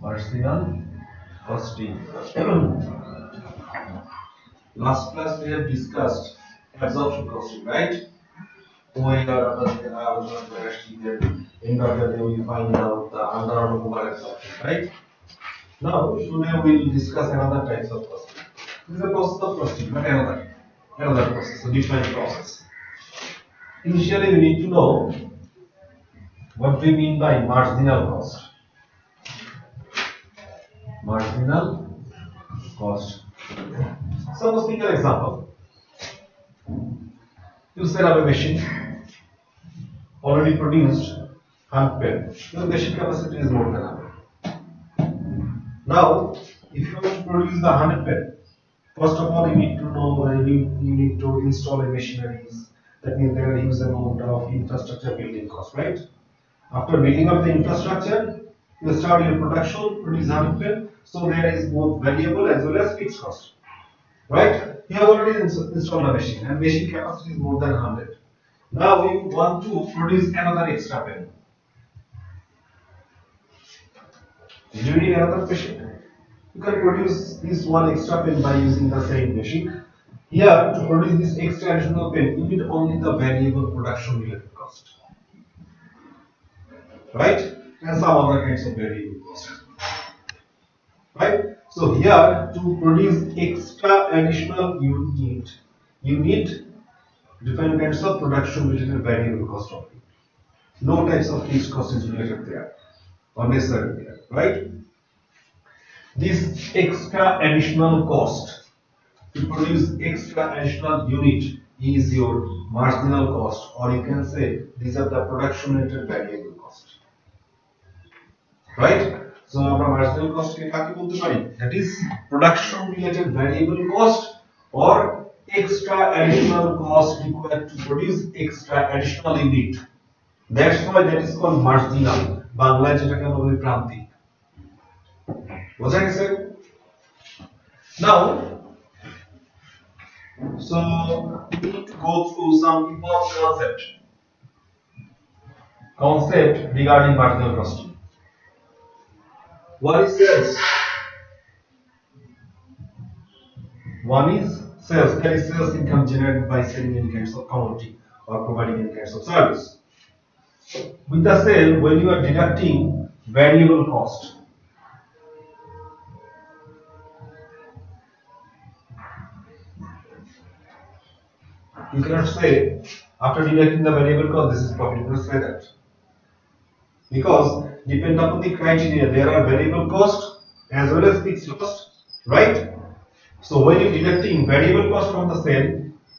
marginal costing. Last class we have discussed absorption costing, right? End of the day we find out the under and over absorption, right? Now today we will discuss another types of costing. This is a process of costing, but another process, a different process. Initially we need to know what we mean by marginal cost. Marginal cost. Suppose take an example. You set up a machine already produced 100 pen. Your machine capacity is more than 100. Now, if you want to produce the 100 pen, first of all you need to know you need to install a machineries. That means there are huge amount of infrastructure building cost, right? After building up the infrastructure, you start your production, produce 100 pen. So there is both variable as well as fixed cost, right? You have already installed a machine and machine capacity is more than 100. Now you want to produce another extra pen. Do you need another machine? You can produce this one extra pen by using the same machine. Here, to produce this extra additional pen, you need only the variable production related cost, right? And some other kinds of variable cost, right? So here, to produce extra additional unit, you need different kinds of production related variable cost only. No types of fixed cost is related there or necessary there, right? This extra additional cost to produce extra additional unit is your marginal cost, or you can say these are the production related variable cost, right? So our marginal cost that is production related variable cost or extra additional cost required to produce extra additional unit. That's why that is called marginal. Bangla যেটাকে আমরা বলি প্রান্তিক। বোঝা গেছে? Now, so we need to go through some important concept regarding marginal costing. What is sales? One is sales. That is sales income generated by selling any kinds of commodity or providing any kinds of service. With the sale, when you are deducting variable cost, you cannot say after deducting the variable cost this is profit. You cannot say that, because depending upon the criteria there are variable cost as well as fixed cost, right? So when you are deducting variable cost from the sale,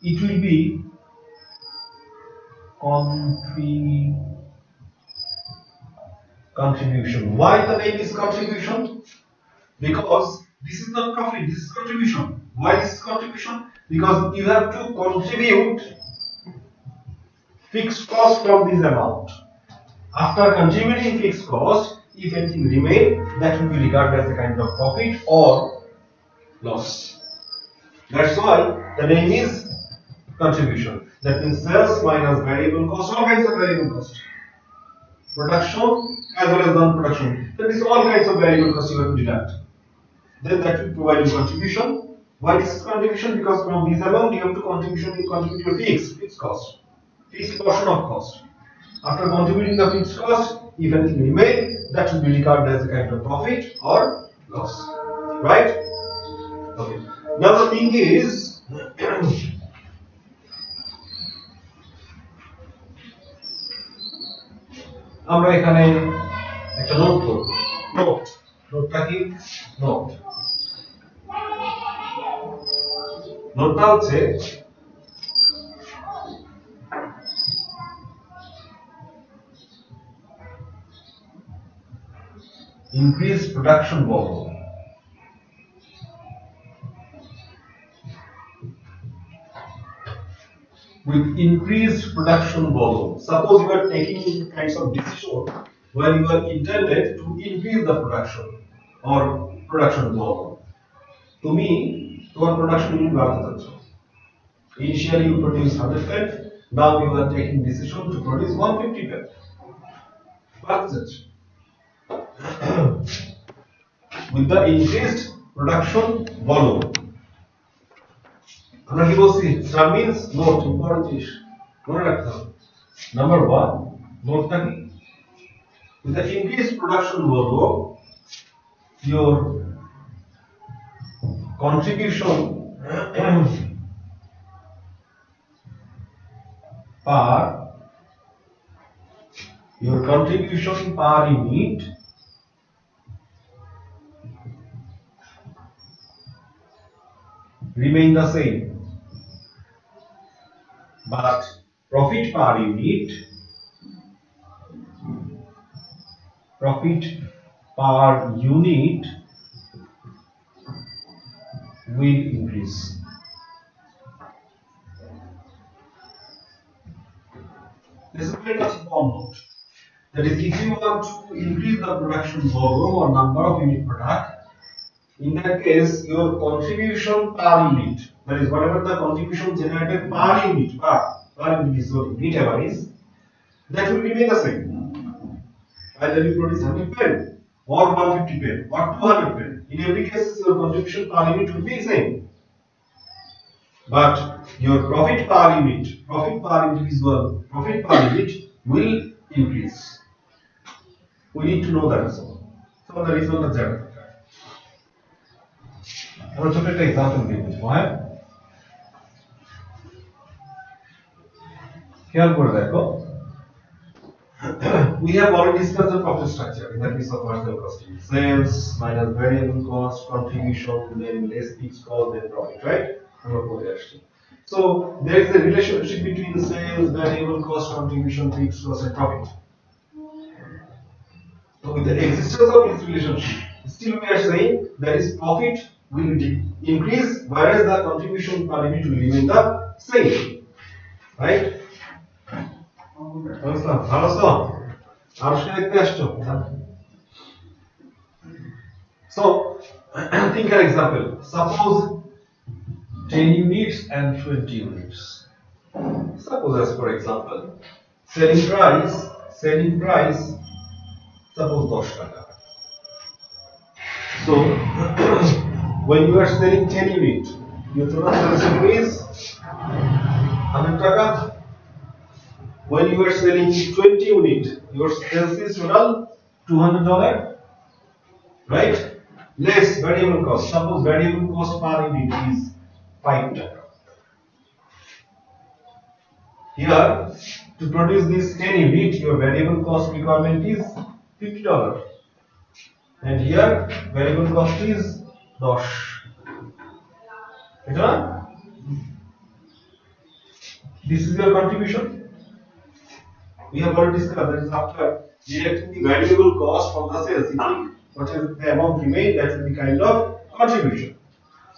it will be contribution. Why the name is contribution? Because this is not profit, this is contribution. Why this is contribution? Because you have to contribute fixed cost from this amount. After contributing fixed cost, if anything remains, that will be regarded as a kind of profit or loss. That's why the name is contribution. That means sales minus variable cost, all kinds of variable cost. Production as well as non-production. That is all kinds of variable cost you have to deduct. Then that will provide you contribution. Why this is contribution? Because from this amount you have to contribute your fixed cost, fixed portion of cost. After contributing the fixed cost, if anything remains, that will be regarded as a kind of profit or loss, right? Okay. Now the thing is, আমরা এখানে একটা note করব। নোটটা কি? নোটটা হচ্ছে increase production volume. With increased production volume, suppose you are taking kinds of decision where you are intended to increase the production or production volume. To me, your production will be initially you produce 100 pen, now you are taking decision to produce 150 pen. That's it. with the increased production volume. আমরা কি বলছি star means note important জিনিস মনে রাখতে হবে number 1 নোটটা কি with the increased production volume your contribution per unit remain the same, but profit per unit will increase. This is kind of small note. That is, if you want to increase the production volume or number of unit product, in that case, your contribution per unit, that is, whatever the contribution generated per unit, per unit is your unit average, that will remain the same. Either you produce 100 pen or 150 pen or 200 pen. In every case, your contribution per unit will be the same. But your profit per unit will increase. We need to know that as well. So that is not the zero. I want to take an example give it. Why? Here for that go. We have already discussed the profit structure in the case of marginal costing. Sales minus variable cost, contribution, then less fixed cost, then profit, right? So there is a relationship between sales, variable cost, contribution, fixed cost, and profit. So with the existence of this relationship, still we are saying that is profit will increase, whereas the contribution per unit will remain the same, right? So think an example. Suppose 10 units and 20 units. Suppose as for example, selling price suppose 10 taka. So when you are selling 10 units, your total sales is 100 taka. When you are selling 20 units, your sales is total $200, right? Less variable cost. Suppose variable cost per unit is 5 taka. Here, to produce this 10 unit, your variable cost requirement is $50. And here, variable cost is 10. This is your contribution. We have already discussed that is after deducting the variable cost from the sales, whatever the amount remains, that will be kind of contribution.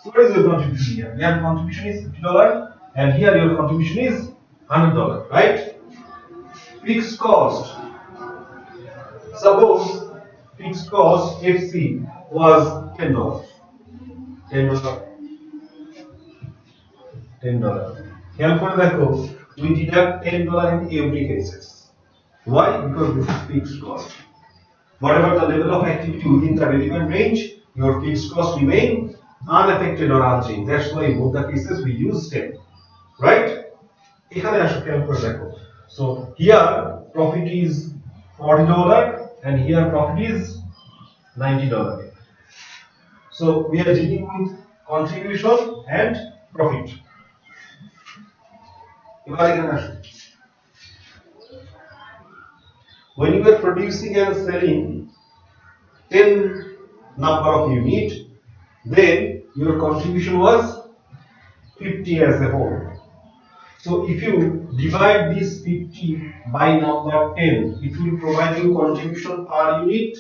So what is your contribution here? Your contribution is $50 and here your contribution is $100, right? Fixed cost. Suppose fixed cost FC was $10. Here for the we deduct $10 in every cases. Why? Because this is fixed cost. Whatever the level of activity within the relevant range, your fixed cost remain unaffected or unchanged. That's why in both the cases we use 10. Right? So here profit is $40 and here profit is $90. So we are dealing with contribution and profit. When you are producing and selling 10 number of unit, then your contribution was 50 as a whole. So if you divide this 50 by number 10, it will provide you contribution per unit.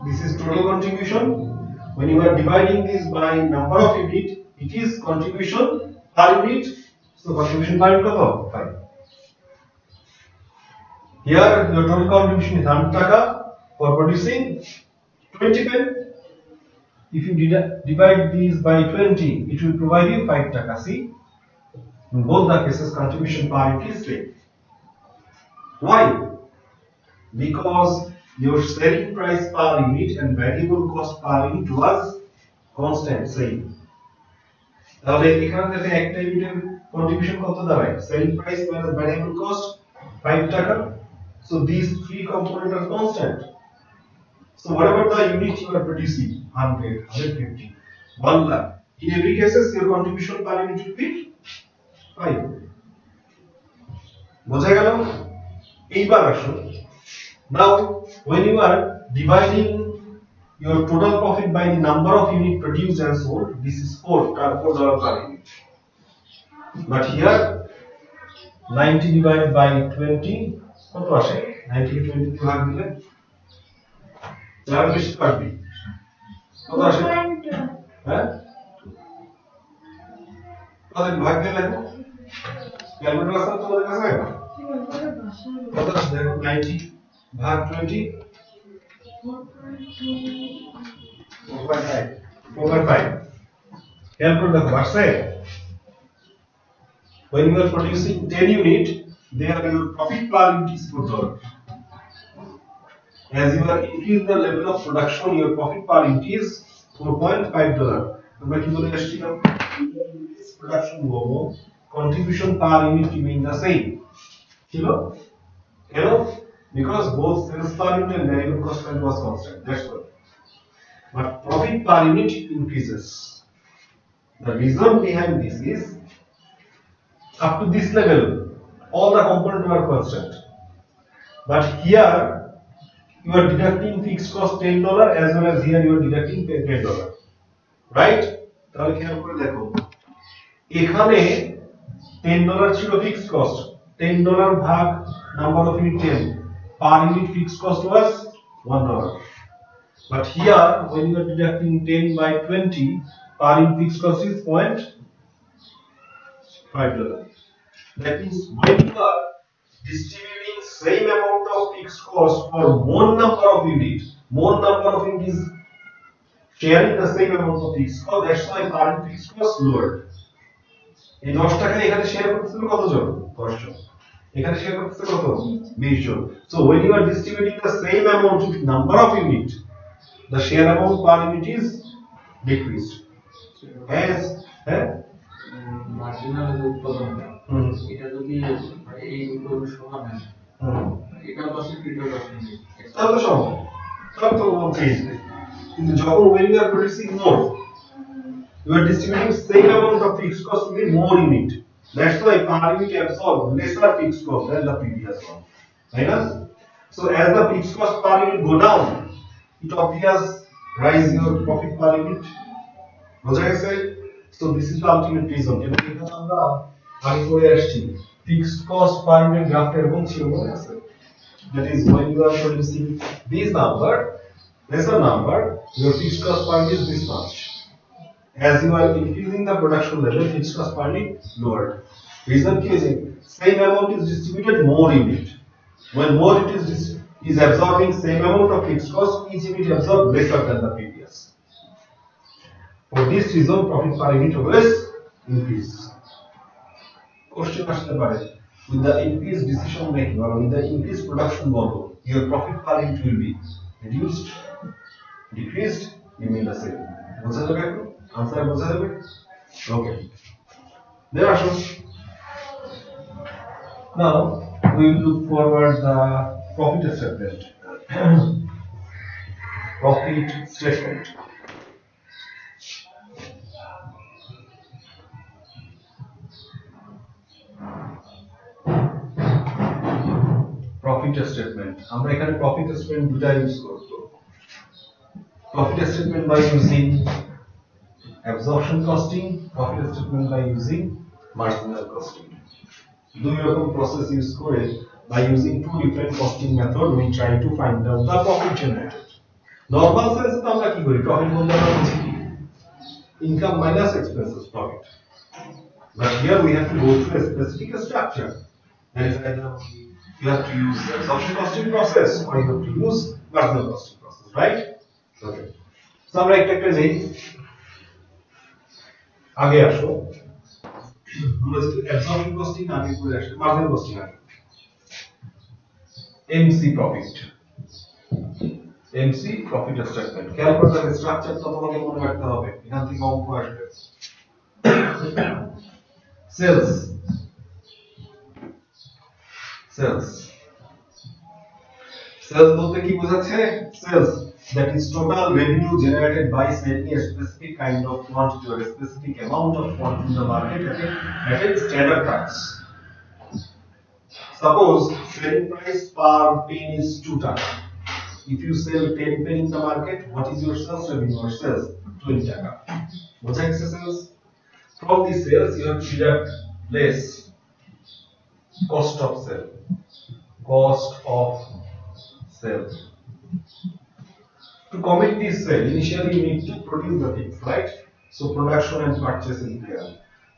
This is total contribution. When you are dividing this by number of unit, it is contribution per unit. So contribution per unit is 5. Here your total contribution is 100 taka for producing 20 pen. If you divide these by 20, it will provide you 5 taka. See, in both the cases contribution per unit is same. Why? Because your selling price per unit and variable cost per unit was constant same. তাহলে এখানে দেখেন একটা ইউনিটের contribution কত দাঁড়ায় selling price minus variable cost 5 টাকা so these three components are constant so whatever the unit you are producing 100 150 1 lakh in every cases your contribution per unit will be 5 বোঝা গেল এইবার আসুন now when you are dividing your total profit by the number of unit produced and sold this is $4 per unit but here 90 divided by 20 কত আসে 90 কে 20 তে ভাগ দিলে যার বেশি পারবে কত আসে হ্যাঁ কত ভাগ দিলে দেখো ক্যালকুলেটর আছে তোমাদের কাছে কত আসে দেখো 90 ভাগ 20 4.5 calculate the what's it when you are producing 10 unit there your profit per unit is $4 as you are increase the level of production your profit per unit is $4.5 আমরা কি বলে আসছিলাম production হবো contribution per unit remain the same ছিল কেন because both sales per unit and variable cost value was constant that's why but profit per unit increases the reason behind this is up to this level all the components were constant but here you are deducting fixed cost $10 as well as here you are deducting $10 right তাহলে খেয়াল করে দেখো এখানে $10 ছিল fixed cost $10 ভাগ number of unit 10 per unit fixed cost was $1 but here when you are deducting 10 by 20 per unit fixed cost is $0.5 that means when you are distributing same amount of fixed cost for more number of units is sharing the same amount of fixed cost that's why per unit fixed cost lowered এই 10 টাকা এখানে share করতেছিল কতজন 10 জন এখানে share করতেছে কত 20 জন so when you are distributing the same amount with number of units the share amount per unit is decreased as marginal যে উৎপাদনটা এটা যদি এই দুটো সমান হয় এটা 10 এটা 10 তাহলে সমান তাহলে তো ওকে কিন্তু যখন when you are producing more you are distributing same amount of fixed cost with more unit that's why per unit absorb lesser fixed cost than the previous one right so as the fixed cost per unit go down it obvious rise your profit per unit বোঝা গেছে so this is the ultimate reason এখানে আমরা আগে পড়ে আসছি fixed cost per unit গ্রাফটা এরকম ছিল মনে আছে that is when you are producing this number lesser number your fixed cost per unit is this much as you are increasing the production level fixed cost per unit lowered reason is same amount is distributed more unit when more it is absorbing same amount of fixed cost each unit absorb lesser than the previous for this reason profit per unit always increase question আসতে পারে with the increased decision making or with the increased production volume your profit per unit will be reduced decreased remain the same বোঝা যাবে answer বোঝা যাবে okay then আসুন now we will look forward the profit statement profit statement profit statement আমরা এখানে profit statement দুটো use করব profit statement by using absorption costing profit statement by using marginal costing দুই রকম process ইউজ করে by using two different costing method we try to find out the profit generated normal sense তো আমরা কি করি profit বলতে আমরা বুঝি কি income minus expenses profit but here we have to go through a specific structure that is either you have to use the absorption costing process or you have to use marginal costing process right okay so আমরা একটা নেই আগে আসো আমরা যদি absorption costing আগে করে আসি marginal costing আগে MC profit MC profit statement. খেয়াল করে দেখো স্ট্রাকচারটা তোমাকে মনে রাখতে হবে, এখান থেকে অঙ্ক আসবে। সেলস সেলস সেলস বলতে কি বোঝাচ্ছে? Sales that is total revenue generated by selling a specific kind of quantity or a specific amount of quantity in the market at a standard price. Suppose selling price per pen is 2 taka. If you sell 10 pen in the market, what is your sales revenue or sales? 20 taka. বোঝা গেছে sales? From the sales you have to deduct less cost of sale. Cost of sale. To commit this sale, initially you need to produce the things, right? So production and purchase is there.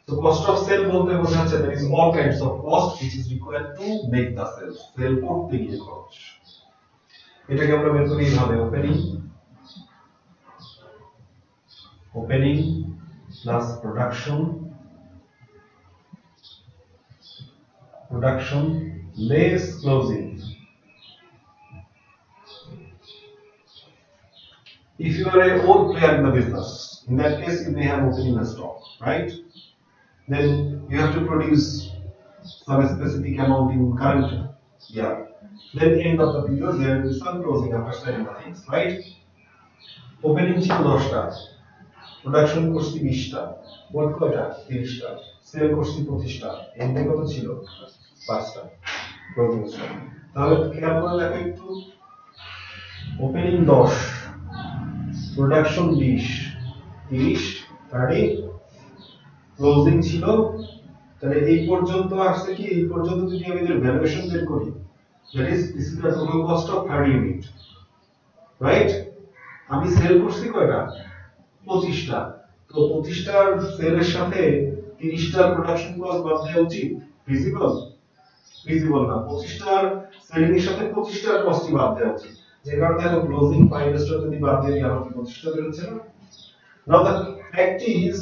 So cost of sale bolte বোঝাচ্ছে there is all kinds of cost which is required to make the sale. Sale করতে গিয়ে খরচ। এটাকে আমরা বের করি এইভাবে, opening plus production less closing. If you are a old player in the business, in that case you may have opening a stock, right? Then you have to produce some specific amount in current year. Then end of the period there will be some closing after selling the things, right? Opening ছিল 10টা, production করছি 20টা, মোট কয়টা? 30টা, sell করছি 25টা, এন্ডে কত ছিল? 5টা ক্লোজিং স্টক। তাহলে খেয়াল করে দেখো একটু, ওপেনিং 10, প্রোডাকশন 20, 30, 30, ক্লোজিং ছিল। তাহলে এই পর্যন্ত আসছে কি? এই পর্যন্ত যদি আমি এর ভ্যালুয়েশন বের করি, that is this is the total cost of 30 unit, right? আমি সেল করছি কয়টা? 25টা। তো 25টার সেলের সাথে 30টার প্রোডাকশন কস্ট বাদ দেওয়া উচিত? ফিজিবল না। 25টার সেলিং এর সাথে 25টার কস্টই বাদ দেওয়া উচিত। যে কারণে দেখো ক্লোজিং 5 স্টক যদি বাদ দিয়ে দিই, আমার 25টা বের হচ্ছে না? Now the fact is,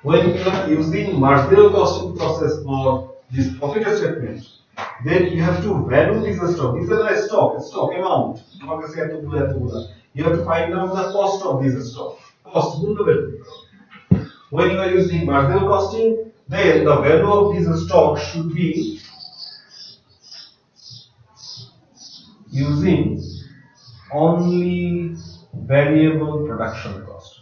when you are using marginal costing process for this profit statement, then you have to value this stock. This is a stock amount. You have to find out the cost of this stock. Cost. When you are using marginal costing, then the value of this stock should be using only variable production cost.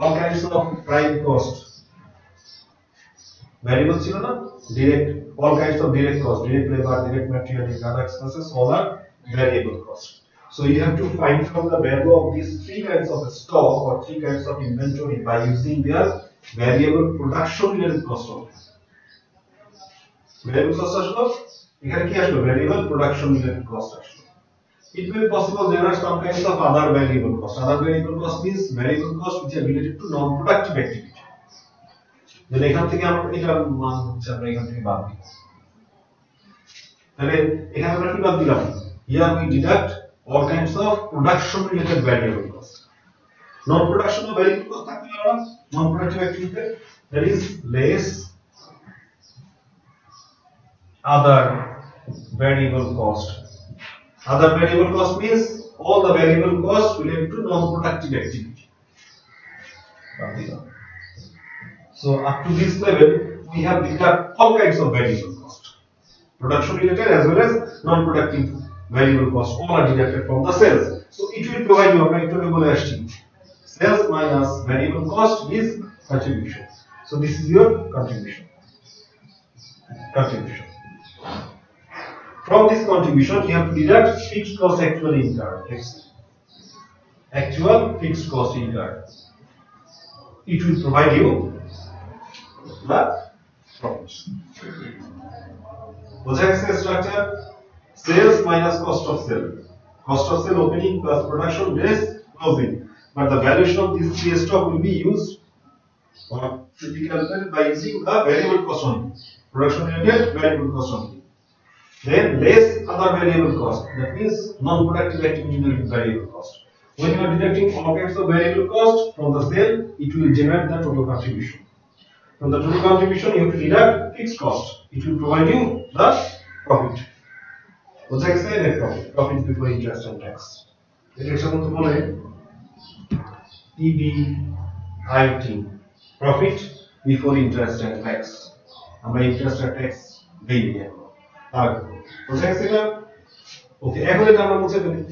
All kinds of prime cost, variable ছিল না, direct, all kinds of direct cost, direct labor, direct material, other expenses, all are variable cost. So you have to find from the value of these 3 kinds of stock or 3 kinds of inventory by using their variable production related cost. Variable cost আসলো, এখানে কি আসলো? Variable production related cost আসলো। It may be possible there are some kinds of other variable cost. Other variable cost means variable cost which are related to non-productive activity. Then এখান থেকে আমরা এটার মান হচ্ছে আমরা এখান থেকে বাদ দিই। তাহলে এখানে আমরা কি বাদ দিলাম? Here we deduct all kinds of production related variable cost. Non-production variable cost থাকলে আমরা non-productive activity, that is less other variable cost. Other variable cost means all the variable costs related to non-productive activity. So up to this level, we have deducted all kinds of variable cost, production related as well as non-productive variable cost. All are deducted from the sales. So it will provide you a sales minus variable cost is contribution. So this is your contribution. From this contribution, you have to deduct fixed cost actually incurred. Actual fixed cost incurred. It will provide you the profits. Project structure: sales minus cost of sale. Cost of sale opening plus production less closing. But the valuation of these 3 stock will be used or should be calculated by using the variable cost only. Production related variable cost only. Then less other variable cost, that means non-productive activity related variable cost. When you are deducting all kinds of variable cost from the sale, it will generate the total contribution. From the total contribution, you have to deduct fixed cost. It will provide you the profit. What's that say? Net profit. Profit before interest and tax. It's a PBIT. Profit before interest and tax. আমরা interest and tax দেই না। আর বুঝা গেছে না? ওকে, এখন এটা আমরা মুছে ফেলি।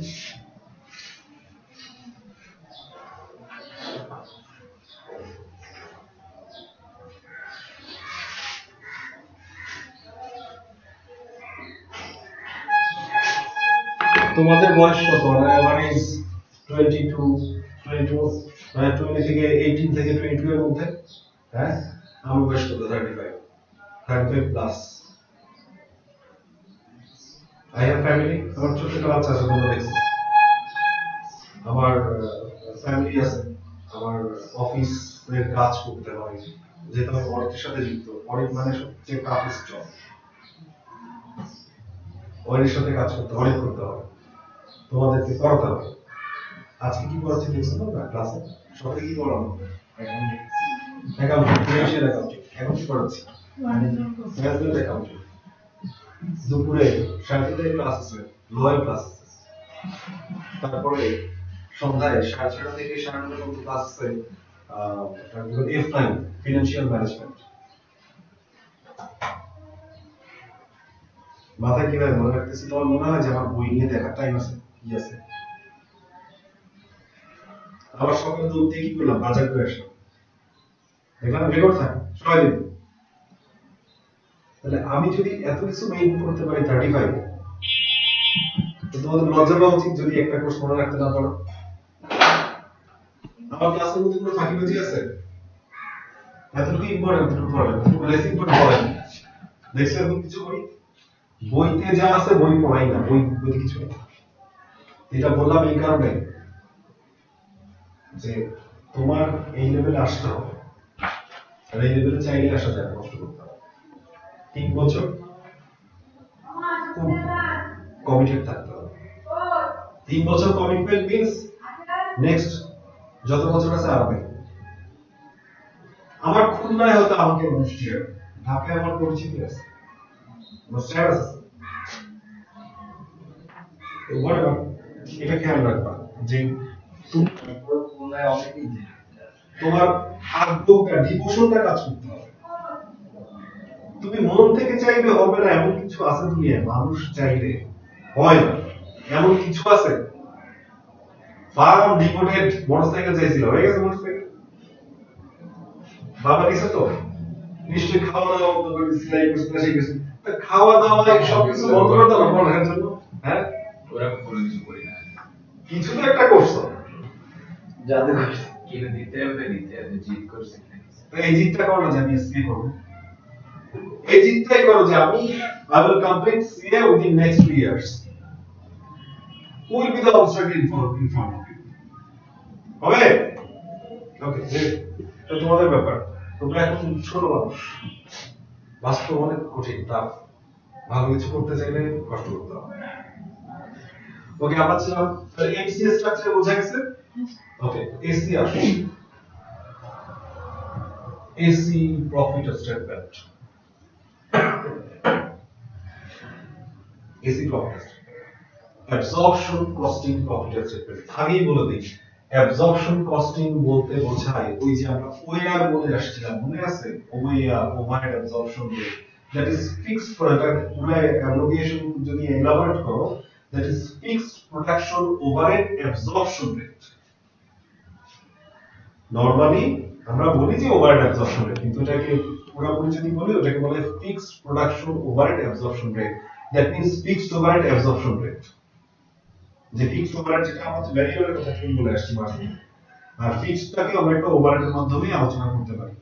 তোমাদের বয়স কত? মানে ইজ 22 মানে 20 থেকে 18 থেকে 22 এর মধ্যে। হ্যাঁ, আমার বয়স কত? 35 প্লাস। I have family, আমার ছোট একটা বাচ্চা আছে, তোমরা দেখছো। আমার ফ্যামিলি আছে, আমার অফিসের কাজ করতে হয়, যেহেতু আমি অডিটের সাথে যুক্ত। অডিট মানে সবচেয়ে টাফেস্ট জব। অডিটের সাথে কাজ করতে, অডিট করতে হয়, তোমাদেরকে পড়াতে হবে। আজকে কি পড়াচ্ছি দেখছো না ক্লাসে? সকালে কি পড়ানো? Accounting, financial accounting. এখন কি পড়াচ্ছি? Management accounting. দুপুরে 3:30 ক্লাস আছে, লয়ের ক্লাস আছে। তারপরে সন্ধ্যায় 6:30 থেকে 9:30 পর্যন্ত ক্লাস আছে FMA, ফিনান্সিয়াল ম্যানেজমেন্ট। মাথায় কিভাবে মনে রাখতেছি? তোমার মনে হয় যে আমার বই নিয়ে দেখার টাইম আছে? কি আছে? আবার সকালে তো উঠে কি করলাম? বাজার করে আসলাম। দেখলাম রেকর্ড থাকে, সবাই দিন। তাহলে আমি যদি এত কিছু মেইনটেইন করতে পারি 35, তো তোমাদের লজ্জা পাওয়া উচিত যদি একটা কোর্স মনে রাখতে না পারো। আমার ক্লাসের মধ্যে কোনো ফাঁকিবাজি আছে? এতটুকু ইম্পর্টেন্ট, এতটুকু পড়ালেন, এতটুকু লেসিং করে পড়ালেন। দেখছো এরকম কিছু করি? বইতে যা আছে বই পড়াই না, বইতে কিছু নেই। এটা বললাম এই কারণে যে তোমার এই লেভেলে আসতে হবে। আর এই লেভেলে চাইলে আসা যায়, কষ্ট করতে হবে। 3 বছর খুব কমিটেড থাকতে হবে। 3 বছর কমিটমেন্ট মিন্স নেক্সট যত বছর আছে আরামে। আমার খুলনায় হয়তো আমাকে বৃষ্টি হবে, ঢাকায় আমার পরিচিতি আছে, আমার স্ট্যাটাস আছে। এটা খেয়াল রাখবা যে খুলনায় অনেকেই তোমার আগ্রহটা, ডিভোশনটা কাজ করতে হবে। তুমি মন থেকে চাইলে হবে না, এমন কিছু আছে দুনিয়ায়। মানুষ চাইলে হয় না, এমন কিছু আছে। ফার্ম ডিভোটেড মোটরসাইকেল চাইছিল, হয়ে গেছে মোটরসাইকেল। বাবা দিছে তো নিশ্চয়ই খাওয়া দাওয়া বন্ধ করে দিছিল, খাওয়া দাওয়া সবকিছু বন্ধ করে দাও পড়ার জন্য। হ্যাঁ, ওরা কোনো কিছু করি না, কিছু তো একটা করছো। যাদের কিনে দিতে হবে জিত করছে, এই জিতটা করো না যে আমি এসসি করব। এই জিতটাই করো যে আমি I will complete CA within next 3 years. Who will be the obstacle in front of you? হবে? ওকে, এটা তোমাদের ব্যাপার। তোমরা এখন ছোট মানুষ, বাস্তব অনেক কঠিন, টাফ। ভালো কিছু করতে চাইলে কষ্ট করতে হবে। ওকে, আমরা ছিলাম তাহলে এমসিএ স্ট্রাকচার বোঝা গেছে। ওকে, এসি আসে, AC profit statement, AC profit absorption costing profit statement. আগেই বলে দিই, অ্যাবজর্পশন কস্টিং বলতে বোঝায় ওই যে আমরা ওএআর বলে আসছিলাম, মনে আছে? OAR, overhead absorption rate. That is fixed product, পুরো অ্যাব্রিভিয়েশন যদি এলাবোরেট করো, that is fixed production overhead absorption rate. Normally আমরা বলি যে ওভারহেড অ্যাবজর্পশন রেট, কিন্তু এটাকে পুরোপুরি যদি বলি ওটাকে বলে fixed production overhead absorption rate. That means fixed overhead absorption rate. যে ফিক্সড ওভারহেড যেটা আমাদের ভ্যারিয়েবলের কথা তুমি বলে আসছি মার্জিন, আর ফিক্সডটাকে আমরা একটা ওভারহেডের মাধ্যমে আলোচনা করতে পারি।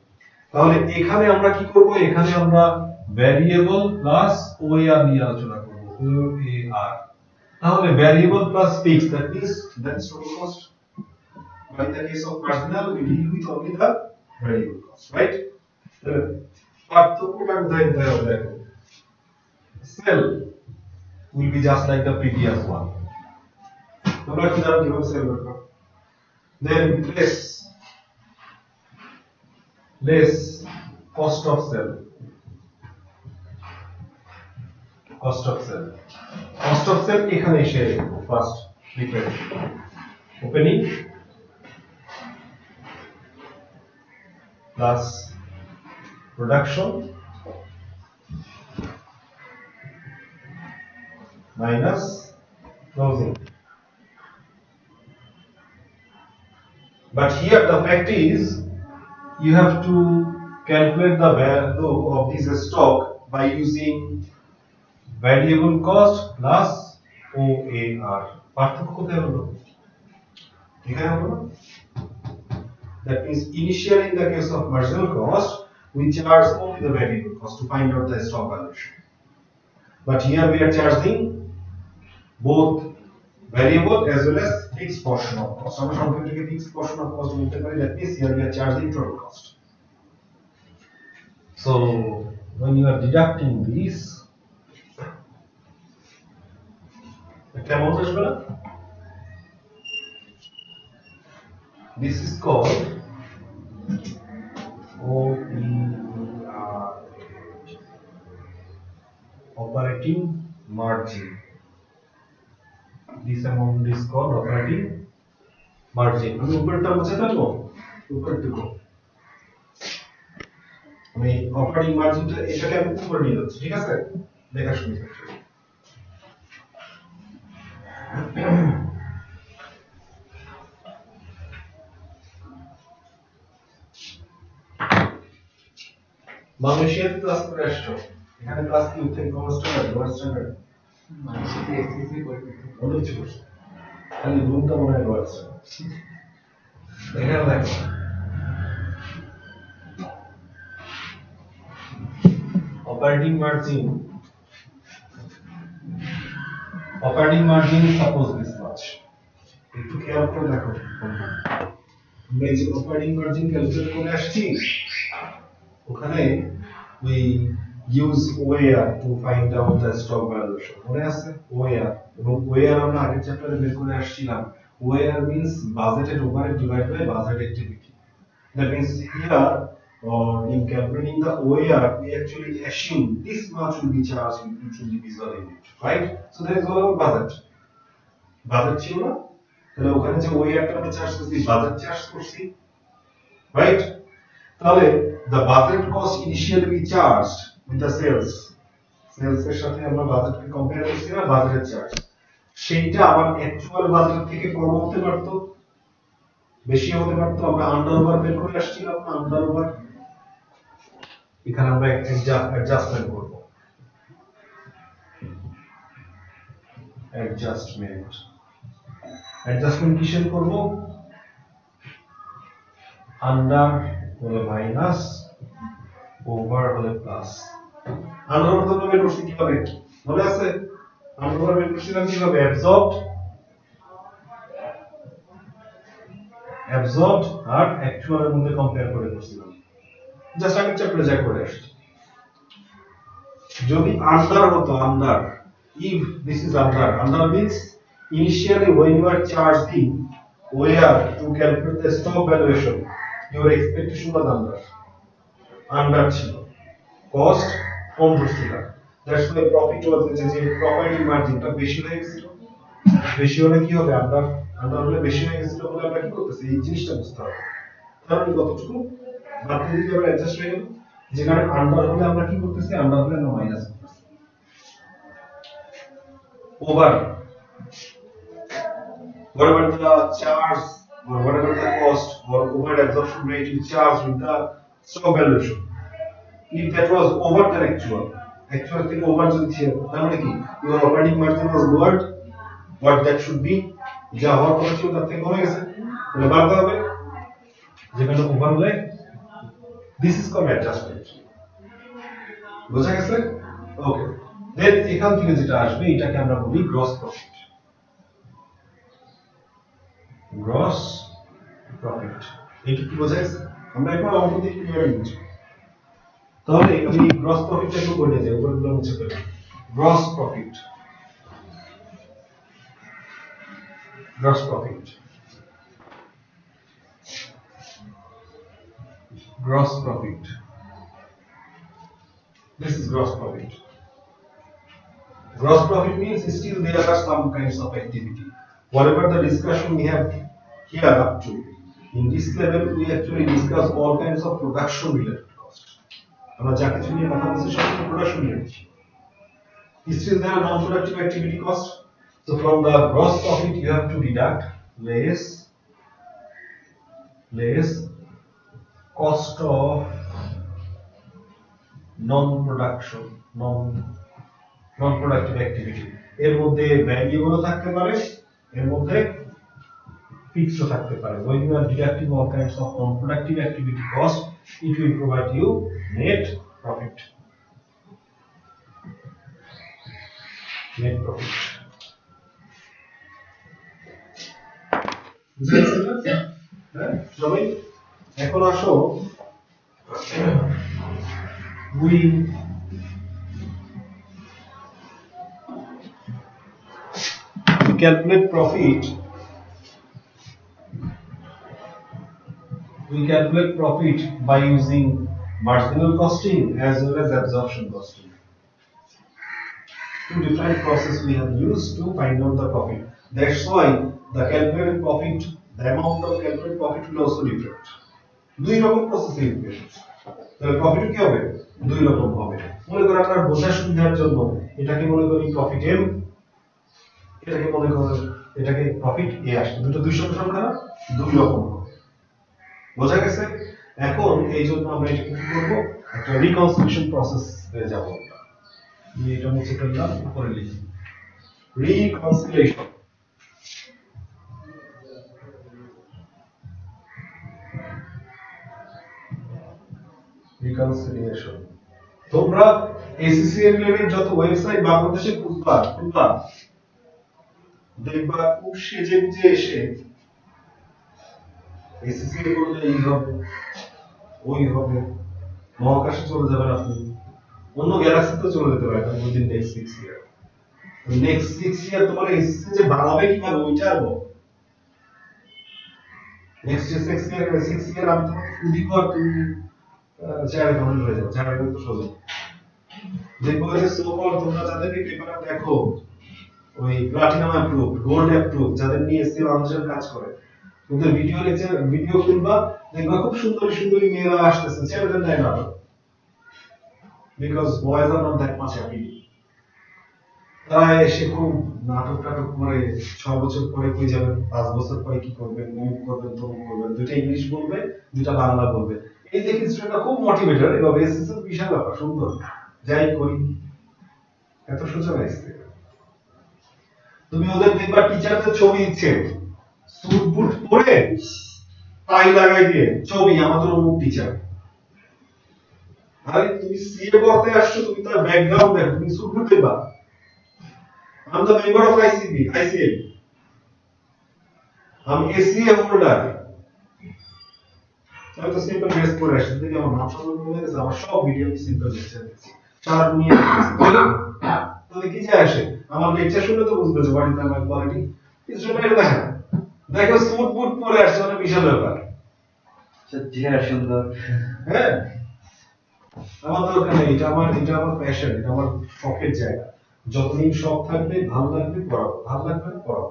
তাহলে এখানে আমরা কি করব? এখানে আমরা ভ্যারিয়েবল প্লাস ওএআর নিয়ে আলোচনা করব, ওএআর। তাহলে variable plus fixed, that means that is total cost. But in the case of marginal, we deal with only the variable cost, right? পার্থক্যটা কোথায় কোথায় হবে দেখো। Cell will be just like the previous one. তোমরা কি জানো কিভাবে sell বের করো? Then less cost of sale. Cost of sale. Cost of sale এখানে এসে ফার্স্ট লিখবেন opening plus production minus closing. But here the fact is you have to calculate the value of this stock by using variable cost plus OAR. পার্থক্য কোথায় হলো? এখানে হলো না? That means initially in the case of marginal cost we charge only the variable cost to find out the stock valuation. But here we are charging both variable as well as fixed portion of cost. আমরা সংক্ষেপে fixed portion of cost বলতে পারি. That means here we are charging total cost. So when you are deducting this, একটা amount আসবে না? This is called OPR, operating margin. This amount is called operating margin. আমি উপরেরটা মুছে ফেলবো, উপরেরটুকু আমি অপারেটিং মার্জিনটা এটাকে আমি উপরে নিয়ে যাচ্ছি, ঠিক আছে? দেখা শুনি মালয়েশিয়াতে ক্লাস করে আসছো, এখানে ক্লাস কি থেকে কমার্স স্ট্যান্ডার্ড লোয়ার স্ট্যান্ডার্ড মালয়েশিয়াতে এসএসসি করতে অন্য কিছু করছো, খালি রুমটা মনে হয় লোয়ার স্ট্যান্ডার্ড। এখানে দেখো operating margin is suppose this much. একটু খেয়াল করে দেখো আমরা এই যে অপারেটিং মার্জিন ক্যালকুলেট করে আসছি, ওখানে we use OAR to find out the stock valuation. মনে আছে OAR? এবং OAR আমরা আগের চ্যাপ্টারে বের করে আসছিলাম। OAR means budgeted overhead divided by budget activity. That means here or in calculating the OAR we actually assume this much will be charged with each individual unit, right? So there is all about budget ছিল না, তাহলে ওখানে যে OAR টা আমরা charge করছি budget charge করছি, right? তাহলে the budget cost initially we charged with the sales এর সাথে আমরা বাজেটকে কম্পেয়ার করছি না, বাজেটের চার্জ সেইটা আবার অ্যাকচুয়াল বাজেট থেকে কম হতে পারতো, বেশি হতে পারতো, আমরা আন্ডার ওভার বের করে আসছিলাম না, আন্ডার ওভার এখানে আমরা অ্যাডজাস্টমেন্ট করব, অ্যাডজাস্টমেন্ট কিসের করব? আন্ডার হলে মাইনাস, ওভার হলে প্লাস। আন্ডার ওভার তো বের করছি কিভাবে মনে আছে? আন্ডার ওভার বের করছিলাম কিভাবে? অ্যাবজর্বড আর অ্যাকচুয়ালের মধ্যে কম্পেয়ার করে করছিলাম, জাস্ট আমি চ্যাপ্টারে যা করে আসছি। যদি আন্ডার হতো, under, if this is under means initially when you are charging OAR to calculate the stock valuation your expectation was under ছিল, cost কম ধরছিল, that's why profit was যে property marginটা বেশি হয়ে গেছিল, বেশি হলে কি হবে? আন্ডার হলে বেশি হয়ে গেছিল বলে আমরা কি করতেছি এই জিনিসটা বুঝতে হবে, কারণ কতটুকু বাকি দিকে আবার অ্যাডজাস্ট হয়ে গেল, যেখানে আন্ডার হলে আমরা কি করতেছি? আন্ডার হলে আমরা মাইনাস করতেছি। Over whatever the charge or whatever the cost or over absorption rate you charge with the stock valuation, if that was over than actual thing over যদি ছিল তাহলে কি your operating margin was lowered, what that should be, যা হওয়ার কথা ছিল তার থেকে কমে গেছে, তাহলে বাড়তে হবে, যেখানে ওভার হলে this is called adjustment। বোঝা গেছে? ওকে, দেন এখান থেকে যেটা আসবে এটাকে আমরা বলি গ্রস প্রফিট। গ্রস প্রফিট এটা কি বোঝা গেছে? আমরা এখন অঙ্ক দিয়ে ক্লিয়ার বুঝি, তাহলে আমি গ্রস প্রফিটটা একটু বলে দেই, উপরগুলো মুছে ফেলি। Gross profit, gross profit, gross profit is gross profit. Gross profit means still there are some kinds of activity. Whatever the discussion we have here up to, in this level we actually discuss all kinds of production related cost. আমরা যা কিছু নিয়ে কথা বলছি সব production related. Still there are non-productive activity cost. So from the gross profit you have to deduct less cost of non-productive activity. এর মধ্যে variable থাকতে পারে, এর মধ্যে ফিক্সড থাকতে পারে. When you are deducting all kinds of non-productive activity cost, it will provide you net profit. Net profit. সবাই এখন আসো we calculate profit by using marginal costing as well as absorption costing. Two different processes we have used to find out the profit. That's why the calculated profit, the amount of calculated profit will also different. দুই রকম process use তাহলে profit কি হবে দুই রকম হবে মনে করেন আপনার বোঝার সুবিধার জন্য এটাকে মনে করি প্রফিট এম এটাকে মনে করেন এটাকে প্রফিট এ আসবে দুটো দুই সংখ্যা না দুই রকম হবে বোঝা গেছে এখন এই জন্য আমরা এটা কি করব একটা রিকনসিলিয়েশন প্রসেস এ যাব আমরা এটা মুছে ফেললাম উপরে লিখি রিকনসিলিয়েশন reconciliation তোমরা ACCA রিলেটেড যত ওয়েবসাইট বাংলাদেশে খুঁজবা দেখবা খুব সেজে গুজে এসে ACCA করলে এই হবে ওই হবে মহাকাশে চলে যাবেন আপনি অন্য গ্যালাক্সিতে চলে যেতে পারেন within next 6 year next 6 year তোমার ACCA যে বাড়াবে কিভাবে ওইটা আরো next 6 year আমি তোমাকে ফুডি কর তুমি চার ঘন্টা হয়ে যাবে 4 ঘন্টা তো সোজা দেখো যে সোকল তোমরা যাদেরকে পেপারে দেখো ওই প্লাটিনাম অ্যাপ্রুভ গোল্ড অ্যাপ্রুভ যাদের নিয়ে এসসি বাংলাদেশের কাজ করে ওদের ভিডিও লেকচার ভিডিও খুলবা দেখবা খুব সুন্দরী মেয়েরা আসতেছে ছেলেদের নাই না because boys are not that much happy তারা এসে খুব নাটক করে 6 বছর পরে কই যাবেন 5 বছর পরে কি করবেন মুভ করবেন তমুক করবেন দুটো ইংলিশ বলবে দুটো বাংলা বলবে এই যে হিস্ট্রিটা খুব মোটিভেটর এবং এসএসসি বিশাল ব্যাপার সুন্দর যাই করি এত সোজা হয়েছে তুমি ওদের দেখবা টিচারদের ছবি দিচ্ছে স্যুট বুট পরে টাই লাগাই দিয়ে ছবি আমাদের অমুক টিচার আরে তুমি সিএ পড়তে আসছো তুমি তার ব্যাকগ্রাউন্ড দেখো তুমি স্যুট বুট দেখবা I'm the member of ICA. I'm ACA holder. আমি তো সিম্পল ড্রেস পরে আসছি দেখি আমার নাম সম্বন্ধে বলে গেছে আমার সব ভিডিও আমি সিম্পল লেকচার দিচ্ছি সারা দুনিয়া তাহলে কি যায় আসে আমার লেকচার শুনলে তো বুঝবে যে হোয়াট ইজ দ্য কোয়ালিটি কিছু না এটা দেখো স্যুট বুট পরে আসছে মানে বিশাল ব্যাপার সত্যি সুন্দর হ্যাঁ আমার দরকার নেই এটা আমার প্যাশন এটা আমার শখের জায়গা যতদিন শখ থাকবে ভালো লাগবে পড়াবো ভালো লাগবে পড়াবো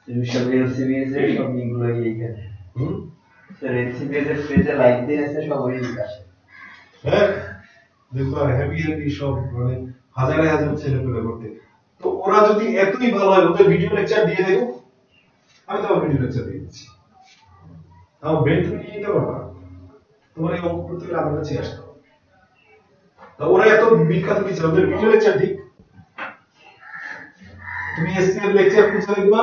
তুমি সব এলসিবিএস এর সব লিংকগুলো এইখানে স্যার এলসিবিএস এর পেজে লাইক দিয়ে আছে সব ওই আসে হ্যাঁ দেখো হ্যাপি সব মানে হাজার ছেলে পেলে করতে তো ওরা যদি এতই ভালো হয় ওদের ভিডিও লেকচার দিয়ে দেবো আমি তো ভিডিও লেকচার দিয়ে দিচ্ছি আমার ব্রেন তুমি নিয়ে নিতে পারবা তোমার এই অঙ্ক করতে গেলে আমার কাছে আসতে হবে তা ওরা এত বিখ্যাত টিচার ওদের ভিডিও লেকচার ঠিক তুমি এসসি এর লেকচার খুঁজে দেখবা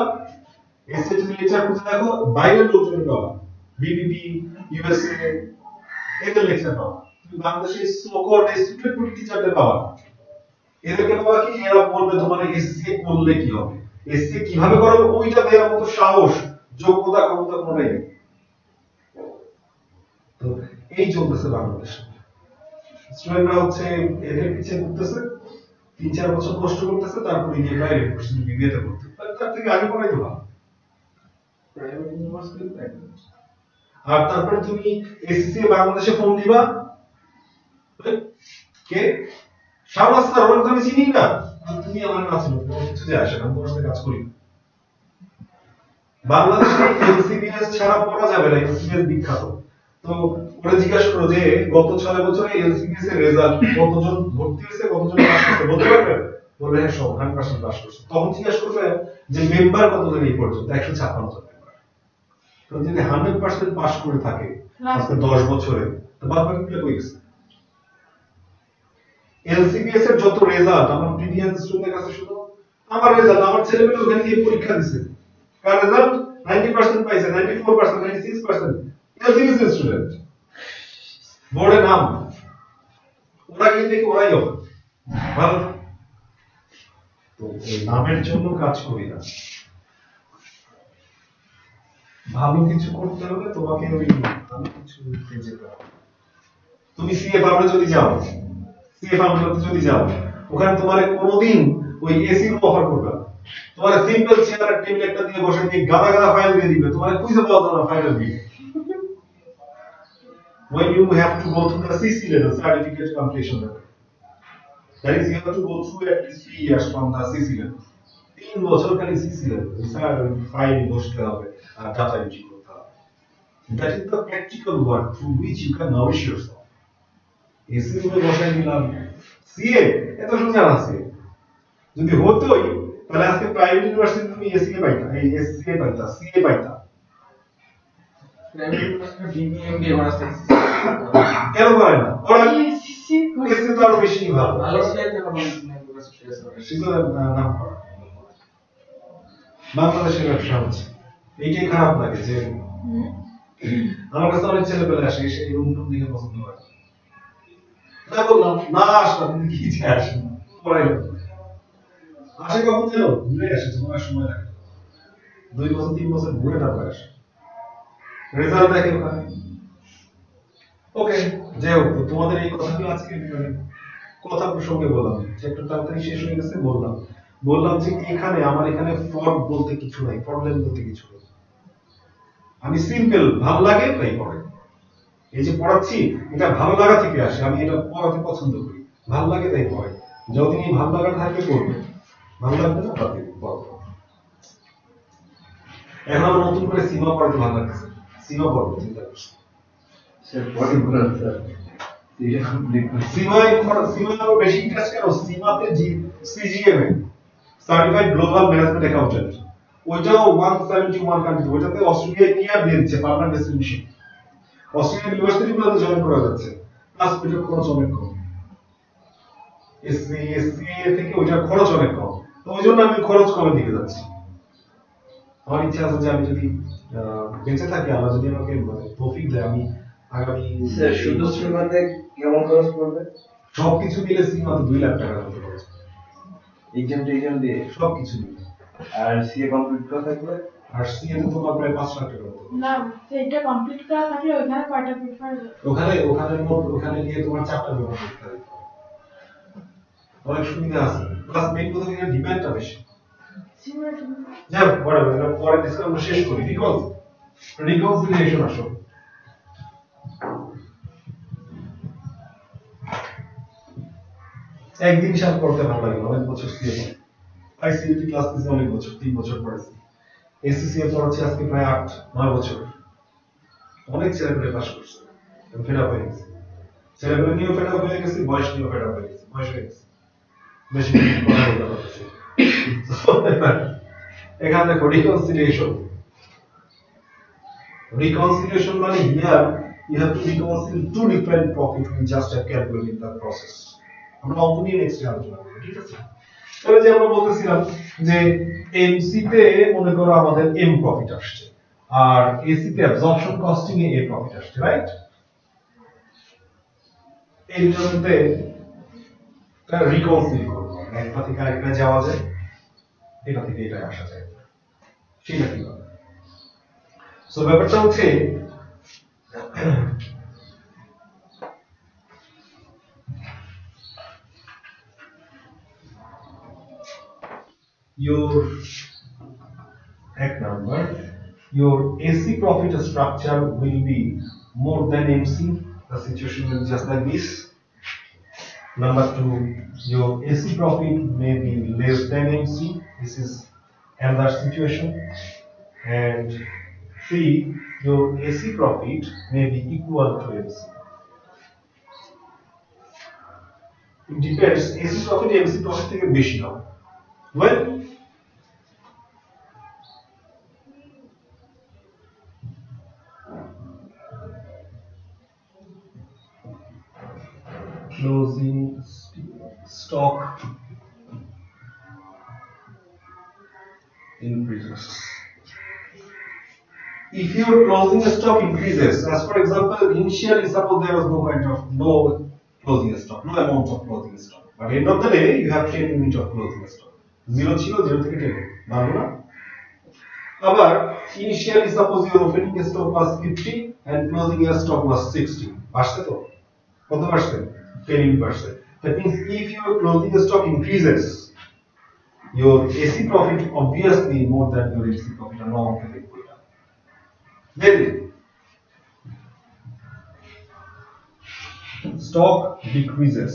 এসসি এর লেকচার খুঁজে দেখো বাইরের লোকজন পাবা বিবিপি ইউএসএ এদের লেকচার পাবা তুমি বাংলাদেশের সোকল্ড স্টুডেন্ট টিচারদের পাবা এদেরকে পাবা কি এরা বলবে তোমার এসসি করলে কি হবে এসসি কিভাবে করবে ওইটা দেওয়ার মতো সাহস যোগ্যতা ক্ষমতা কোনোটাই নেই তো এই চলতেছে বাংলাদেশে স্টুডেন্টরা হচ্ছে এদের পিছিয়ে ঘুরতেছে 3-4 বছর কষ্ট করতেছে তারপরে গিয়ে বাইরে ইউনিভার্সিটি বিবিএতে পড়তে তার থেকে আগে পড়াই তো ভালো প্রাইভেট ইউনিভার্সিটি আর তারপরে তুমি এসসি বাংলাদেশে ফোন দিবা কে শাহবাজ স্যার ওনাকে আমি চিনি না, তুমি আমার কাছে তোমার কিছু যায় আসে না, আমি তোমার সাথে কাজ করি। বাংলাদেশে এলসিবিএস ছাড়া পড়া যাবে না, এলসিবিএস বিখ্যাত। তো ওরা জিজ্ঞাসা করো যে গত 6 বছরে এলসিবিএস এর রেজাল্ট কতজন ভর্তি হয়েছে, কতজন পাস করছে বলতে পারবে? বলবে হ্যাঁ সব 100% পাস করছে। তখন জিজ্ঞাসা করবে যে মেম্বার কতজন এই পর্যন্ত? 156 জন মেম্বার। তো যদি 100% পাস করে থাকে আজকে 10 বছরে, তো বাদ বাকিগুলো কই গেছে? এলসিবিএস এর যত রেজাল্ট আমার প্রিভিয়াস স্টুডেন্টের কাছে শুনো, আমার রেজাল্ট আমার ছেলেমেয়ে ওখানে গিয়ে পরীক্ষা দিছে, কার রেজাল্ট 90% পাইছে, 94%, 96%, এলসিবিএস স্টুডেন্ট, বোর্ডে নাম, ওরা গিয়ে দেখে ওরাই হবে ভালো। তো এই নামের জন্য কাজ করি না, ভালো কিছু করতে হলে তোমাকে ওই ভালো কিছু যেতে হবে। তুমি সিএ ফার্মে যদি যাও, সিএ ফার্মগুলোতে যদি যাও, ওখানে তোমার কোনোদিন ওই এসি অফার করবে না। তোমার সিম্পল চেয়ার আর টেবিল একটা দিয়ে বসে দিয়ে গাদা গাদা ফাইল দিয়ে দিবে, তোমার খুঁজে পাওয়া যাবে না ফাইলের দিকে। When you have to go through the CC level, certificate completion level, that is you have to go through at least 3 years from the CC level. 3 বছর খালি CC level, স্যার ফাইল বসতে হবে আর ডাটা এন্ট্রি করতে হবে। That is the practical work through which you can nourish yourself. AC রুমে বসাই দিলাম CA, এত সোজা না সিএ। যদি হতোই তাহলে আজকে প্রাইভেট ইউনিভার্সিটি তুমি এসিএ পাইতা, এই SCA পাইতা, CA পাইতা। Private university BBA MBA করা আছে, কেন করে না? ওরা এসসি তো আরো বেশি ভালো। মালয়েশিয়াতে ইউনিভার্সিটি আছে, সেগুলো নাম করা। বাংলাদেশের ব্যবসা হচ্ছে এইটাই খারাপ লাগে যে আমার কাছে অনেক ছেলে পেলে আসে, এসে এই রুম টুম দেখে পছন্দ করে না, বললাম না আসলে তুমি কি চাই আসেন পড়াই আসে কখন যেন ঘুরে আসে, তোমার সময় লাগে 2 বছর 3 বছর ঘুরে তারপরে আসে, রেজাল্ট দেখে ওখানে। ওকে, যাই হোক, তোমাদের এই কথাগুলো আজকে কথা প্রসঙ্গে বললাম, চ্যাপ্টার তাড়াতাড়ি শেষ হয়ে গেছে। বললাম যে এখানে আমার এখানে ফ্রড বলতে কিছু নাই, প্রবলেম বলতে কিছু নেই। আমি সিম্পল ভালো লাগে তাই পড়ে, এই যে পড়াচ্ছি এটা ভালো লাগা থেকে আসে, আমি এটা পড়াতে পছন্দ করি, ভালো লাগে তাই পড়ে। যতদিন এই ভালো লাগা থাকবে পড়বে, ভালো লাগবে না বাদ দিবে পড়বে। এখন আমার নতুন করে সিনেমা পড়াতে ভালো লাগতেছে, সিনেমা পড়বো চিন্তা করছি। স্যার পড়ি বলেন স্যার, এটা কমপ্লিট করছি। সিমা আরো বেশি ইন্টারেস্ট কেন? সিমাতে সিজিএমএ সার্টিফাইড গ্লোবাল ম্যানেজমেন্ট অ্যাকাউন্টেন্ট, ওইটাও 171 কান্ট্রি, ওইটাতে অস্ট্রেলিয়া পিআর দিয়ে দিচ্ছে, পার্মানেন্ট রেসিডেন্সিপ। অস্ট্রেলিয়ান ইউনিভার্সিটিগুলোতে জয়েন করা যাচ্ছে, প্লাস ওইটার খরচ অনেক কম, এসসিএ থেকে ওইটার খরচ অনেক কম। তো ওই জন্য আমি খরচ কমের দিকে যাচ্ছি। আমার ইচ্ছা আছে যে আমি যদি বেঁচে থাকি, আল্লাহ যদি আমাকে তৌফিক দেয়, আমি আগামী স্যার শুধু সিনেমাতে কেমন খরচ পড়বে? সবকিছু মিলে সিনেমাতে 2 লাখ টাকার মতো খরচ, এক্সাম দিয়ে সবকিছু মিলে। আর সিএ কমপ্লিট করা থাকলে, আর সিএ তো তোমার প্রায় 5 লাখ টাকার মতো। না, সেটা কমপ্লিট করা থাকলে ওখানে কয়টা পেপার? ওখানে গিয়ে তোমার 4টা পেপার পরীক্ষা দিতে হবে, অনেক সুবিধা আছে, প্লাস মেইন কথা হচ্ছে ডিমান্ডটা বেশি। যাই হোক, পরে ডিসকাউন্ট শেষ করি। রিকনসিলিয়েশন আসো। একদিন সাথে পড়তে ভালো লাগে, অনেক বছর সিএ আইসিইউটি ক্লাস দিতে অনেক বছর, 3 বছর পড়েছি। এসসিসিএ পড়াচ্ছি আজকে প্রায় 8-9 বছর। অনেক ছেলেপেলে পাস করছে, ফেড আপ হয়ে গেছে, ছেলেপেলে নিয়েও ফেড আপ হয়ে গেছে, বয়স নিয়েও ফেড আপ হয়ে গেছে, বয়স হয়ে গেছে, বেশি কথা বলতে পারতেছি। এখানে দেখো রিকনসিলিয়েশন মানে here you have to reconcile two different profit we just have calculated the process. আমরা অঙ্ক নিয়ে নেক্সট আলোচনা করব, ঠিক আছে? তাহলে যে আমরা বলতেছিলাম যে এমসি তে মনে করো আমাদের এম প্রফিট আসছে, আর এসি তে অ্যাবজর্পশন কস্টিং এ এ প্রফিট আসছে, রাইট? এই জন্যতে তার রিকনসিল করব, একটা থেকে আরেকটা যাওয়া যায়, এটা থেকে এটা আসা যায়, সেটা কি হবে? সো ব্যাপারটা হচ্ছে your act number, your AC profit structure will be more than MC. The situation will be just like this. Number 2, your AC profit may be less than MC. This is another situation. And 3, your AC profit may be equal to MC. It depends. AC profit MC profit থেকে বেশি হবে। When closing stock increases. If your closing stock increases, as for example, initially suppose there was no closing stock, no amount of closing stock, but end of the day you have 10 units of closing stock. 0 ছিল 0 থেকে 10 বাড়লো না? আবার initially suppose your opening stock was 50 and closing your stock was 60, বাড়ছে তো? কত বাড়ছে? 10%. That means if your closing stock increases, your AC profit obviously more than your AC profit along with it. Then stock decreases.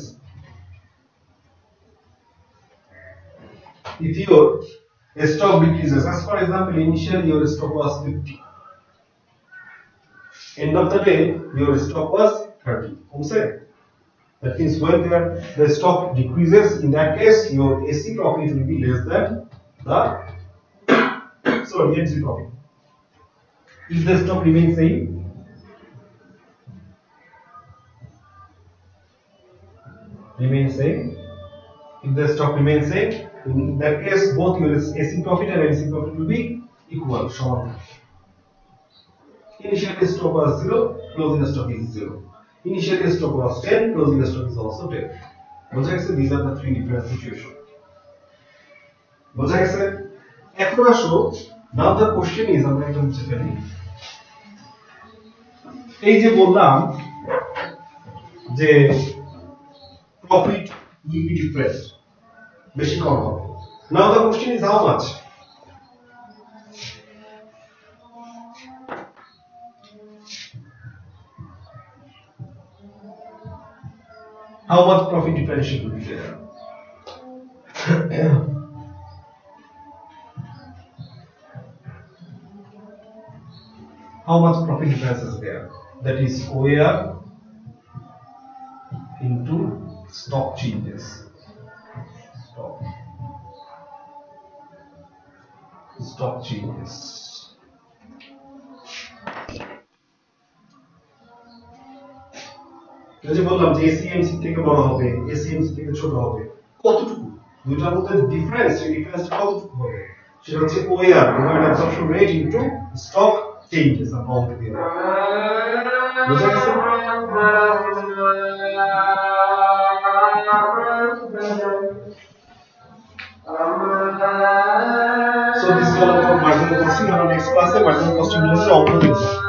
If your stock decreases, as for example, initially your stock was 50, end of the day your stock was 30. That means when the stock decreases, in that case your AC profit will be less than the MC profit. If the stock remains same, if the stock remains same, in that case both your AC profit and MC profit will be equal. Initially stock was 0, closing stock is 0. Initially stock was 10, closing stock is also 10. These are the 3 different situations. Now the question is, আমরা একটা বুঝতে পারি, এই যে বললাম যে profit will be different, বেশি কম হবে। Now the question is how much? How much profit differential will be there? How much profit difference is there? That is OAR into stock changes. Stock changes. যে বললাম যে ACMC থেকে বড় হবে, ACMC থেকে ছোট হবে, কতটুকু? দুইটার মধ্যে ডিফারেন্স কতটুকু হবে? সেটা হচ্ছে OAR, overhead absorption rate into stock changes amount দিয়ে। বুঝা গেছে? So this is all about marginal costing. Our next class marginal costing related অঙ্ক দেখব।